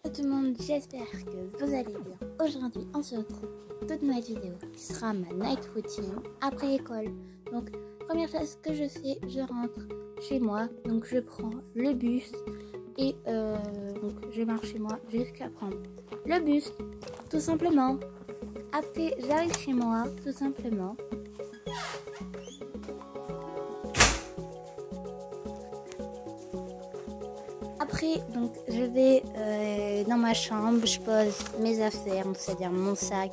Bonjour tout le monde, j'espère que vous allez bien. Aujourd'hui, on se retrouve pour toute ma vidéo qui sera ma night routine après l'école. Donc, première chose que je fais, je rentre chez moi. Donc, je prends le bus et donc je marche chez moi jusqu'à prendre le bus, tout simplement. Après, j'arrive chez moi, tout simplement. Après, donc, je vais dans ma chambre, je pose mes affaires, c'est-à-dire mon sac,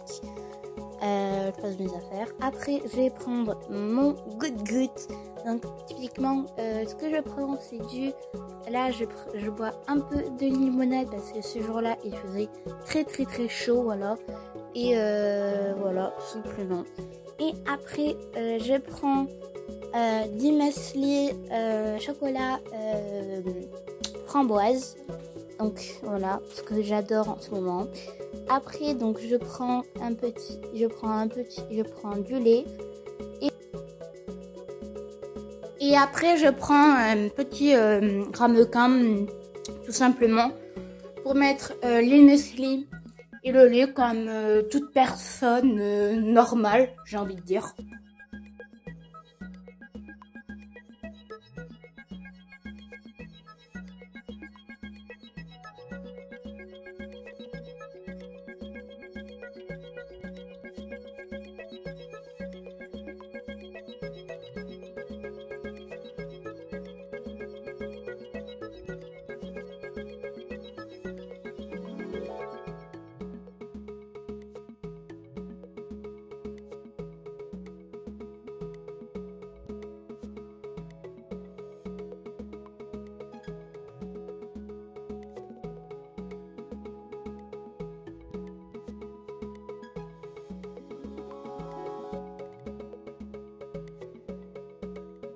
je pose mes affaires. Après, je vais prendre mon goutte-goutte. Donc, typiquement, ce que je prends, c'est du... Là, je bois un peu de limonade parce que ce jour-là, il faisait très chaud, voilà. Et voilà, simplement. Et après, je prends du muesli chocolat framboise, donc voilà ce que j'adore en ce moment. Après, donc je prends du lait et après je prends un petit ramequin, tout simplement, pour mettre les muesli et le lait comme toute personne normale, j'ai envie de dire.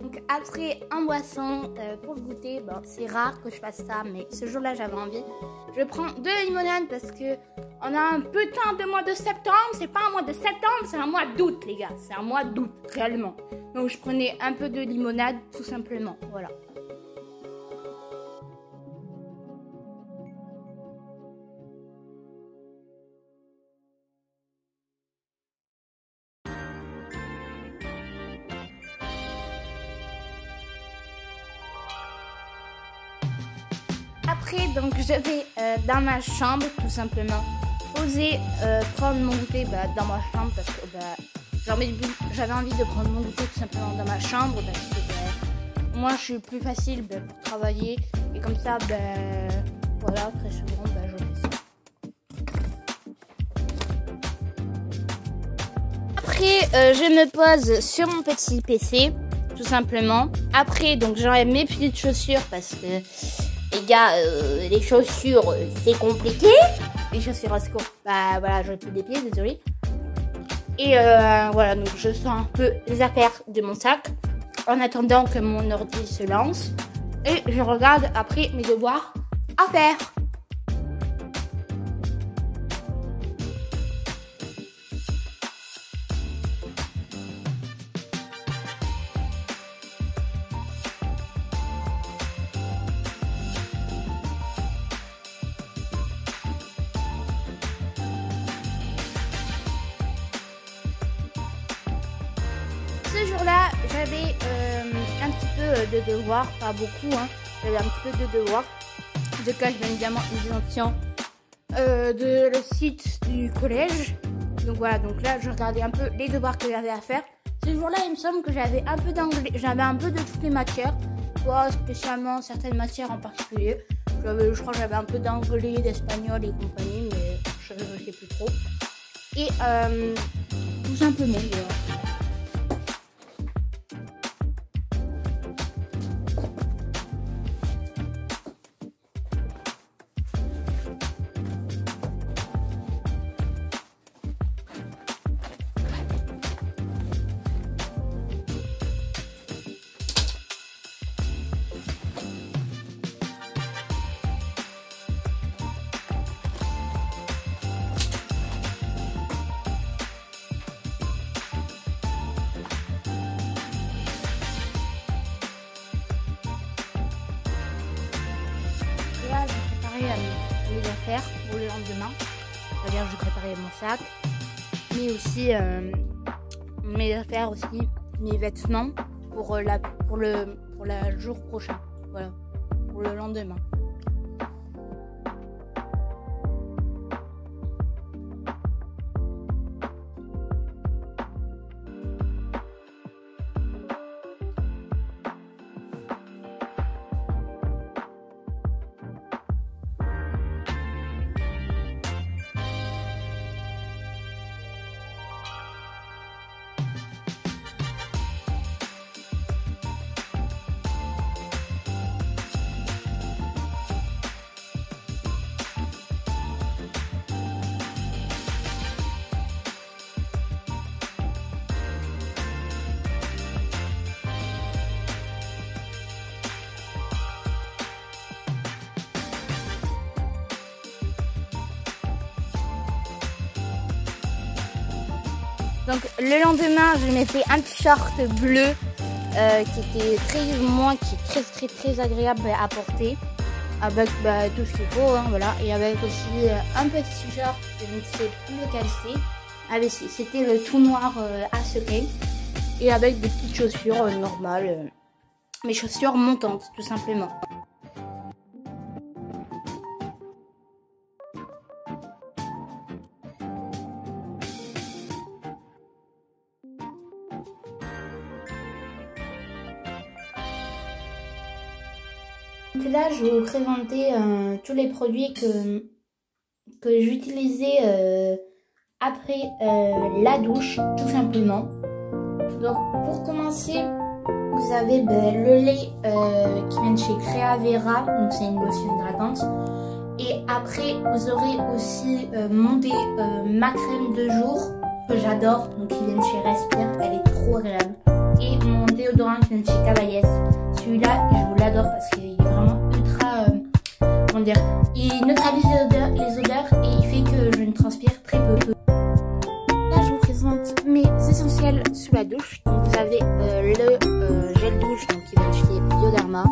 Donc après, en boisson, pour le goûter, bon, c'est rare que je fasse ça, mais ce jour-là, j'avais envie. Je prends de la limonade parce que on a un putain de mois de septembre. C'est pas un mois de septembre, c'est un mois d'août, les gars. C'est un mois d'août, réellement. Donc je prenais un peu de limonade, tout simplement. Voilà. Après, donc je vais dans ma chambre, tout simplement, prendre mon goûter dans ma chambre parce que j'avais envie de prendre mon goûter tout simplement dans ma chambre parce que moi je suis plus facile pour travailler et comme ça, voilà, très souvent je fais ça. Après, je me pose sur mon petit PC, tout simplement. Après, donc j'enlève mes petites chaussures parce que les gars, les chaussures, c'est compliqué. Les chaussures à secours, voilà, j'aurais plus des pieds, désolé. Et voilà, donc je sors un peu les affaires de mon sac en attendant que mon ordi se lance. Et je regarde après mes devoirs à faire. Ce jour-là, j'avais un petit peu de devoirs, pas beaucoup, hein. J'avais un petit peu de devoirs. Je cache bien évidemment une identifiant de le site du collège. Donc voilà, donc là, je regardais un peu les devoirs que j'avais à faire. Ce jour-là, il me semble que j'avais un peu d'anglais, j'avais un peu de toutes les matières, pas spécialement certaines matières en particulier. Je crois que j'avais un peu d'anglais, d'espagnol et compagnie, mais je ne sais plus trop. Et tout simplement, voilà. affaires pour le lendemain. C'est-à-dire je préparais mon sac, mais aussi mes affaires aussi, mes vêtements pour le jour prochain. Voilà, pour le lendemain. Donc le lendemain, je m'étais un t-shirt bleu qui était très agréable à porter, avec tout ce qu'il faut, hein, voilà. Et avec aussi un petit t-shirt, je ne sais plus lequel c'est. C'était le tout noir à secret et avec des petites chaussures normales, mes chaussures montantes tout simplement. Là, je vais vous présenter tous les produits que j'utilisais après la douche, tout simplement. Donc, pour commencer, vous avez le lait qui vient de chez Creavera, donc c'est une lotion hydratante. Et après, vous aurez aussi ma crème de jour que j'adore, donc qui vient de chez Respire, elle est trop agréable. Et mon déodorant qui vient de chez Cavaillès. Celui-là, je vous l'adore parce qu'il est vraiment ultra, comment dire, il neutralise les odeurs et il fait que je ne transpire très peu. Là, je vous présente mes essentiels sous la douche. Donc, vous avez le gel douche donc, qui vient de chez Bioderma.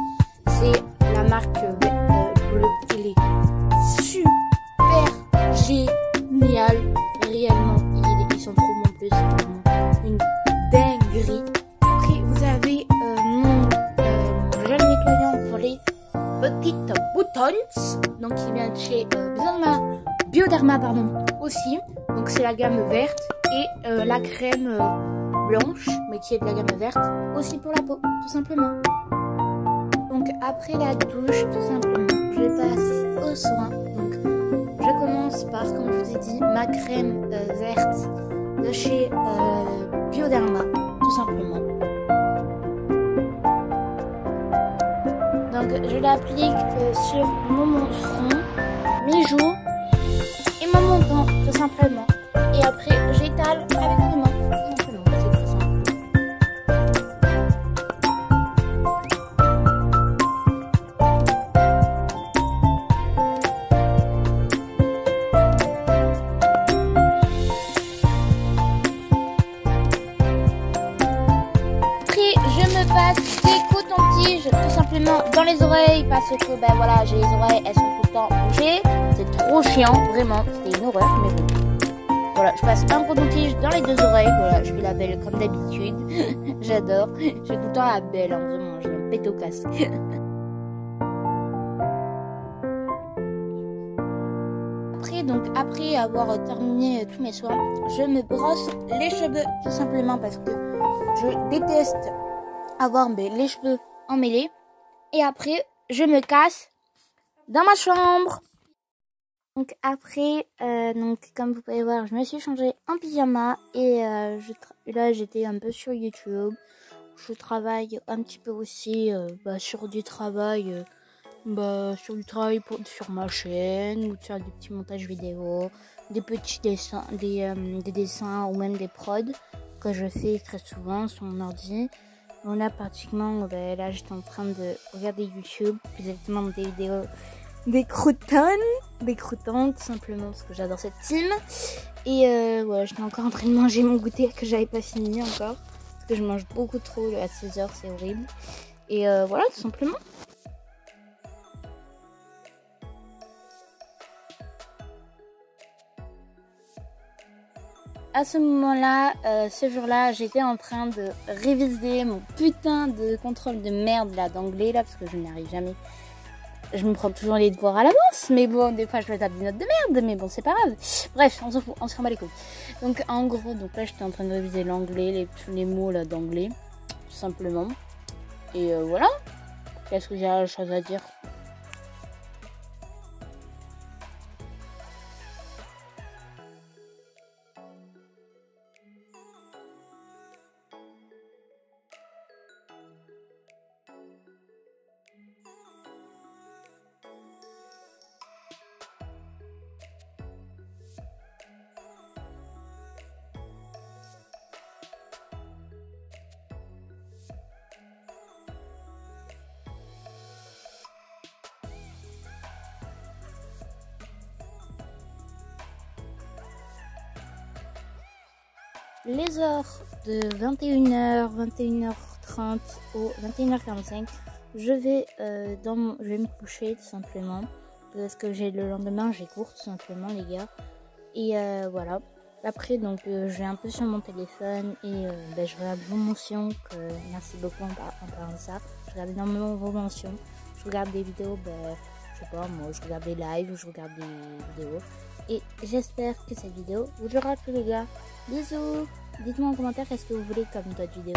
C'est la marque bleue. Il est super génial. Réellement, ils sont trop bons plus. C'est vraiment une dinguerie. Après, vous avez mon gel nettoyant pour les petites boutons, donc qui vient de chez Bioderma aussi. Donc c'est la gamme verte et la crème blanche, mais qui est de la gamme verte aussi pour la peau, tout simplement. Donc après la douche, tout simplement, je passe aux soins. Donc je commence par, comme je vous ai dit, ma crème verte de chez Bioderma, tout simplement. Donc je l'applique sur mon front, mes joues et mon menton, tout simplement. Et après j'étale avec mes mains, tout simplement. C'est très simple. Après je me passe des cotons-tiges tout simplement dans les oreilles parce que ben voilà, j'ai les oreilles, elles sont tout le temps bougées. C'est trop chiant, vraiment, c'est une horreur, mais bon. Voilà, je passe un coton-tige dans les deux oreilles. Voilà, je fais la belle comme d'habitude. J'adore. Je fais tout le temps la belle, hein, vraiment, je me pète au casque. Après avoir terminé tous mes soins, je me brosse les cheveux tout simplement parce que je déteste avoir les cheveux emmêlés. Et après, je me casse dans ma chambre. Donc après, comme vous pouvez voir, je me suis changée en pyjama et là j'étais un peu sur YouTube. Je travaille un petit peu aussi sur du travail, sur ma chaîne, ou de faire des petits montages vidéo, des petits dessins, des dessins ou même des prods que je fais très souvent sur mon ordi. On a pratiquement, là j'étais en train de regarder YouTube, plus exactement des vidéos des croutons tout simplement parce que j'adore cette team. Et voilà, j'étais encore en train de manger mon goûter que j'avais pas fini encore parce que je mange beaucoup trop à 16h, c'est horrible. Et voilà, tout simplement. à ce moment-là, ce jour-là, j'étais en train de réviser mon putain de contrôle de merde là d'anglais là parce que je n'arrive jamais. Je me prends toujours les devoirs à l'avance, mais bon, des fois je me tape des notes de merde, mais bon, c'est pas grave. Bref, on s'en fout, on se remet les couilles. Donc en gros, donc là j'étais en train de réviser l'anglais, tous les mots là d'anglais, tout simplement. Et voilà. Qu'est-ce que j'ai la chose à dire? Les heures de 21h, 21h30 ou 21h45, je vais me coucher tout simplement parce que le lendemain j'ai cours tout simplement les gars. Et voilà. Après donc je vais un peu sur mon téléphone et je regarde vos mentions. Merci beaucoup en parlant de ça. Je regarde énormément vos mentions. Je regarde des vidéos, je sais pas moi, je regarde des lives, je regarde des vidéos. Et j'espère que cette vidéo vous aura plu les gars. Bisous. Dites-moi en commentaire qu'est-ce que vous voulez comme d'autres vidéos.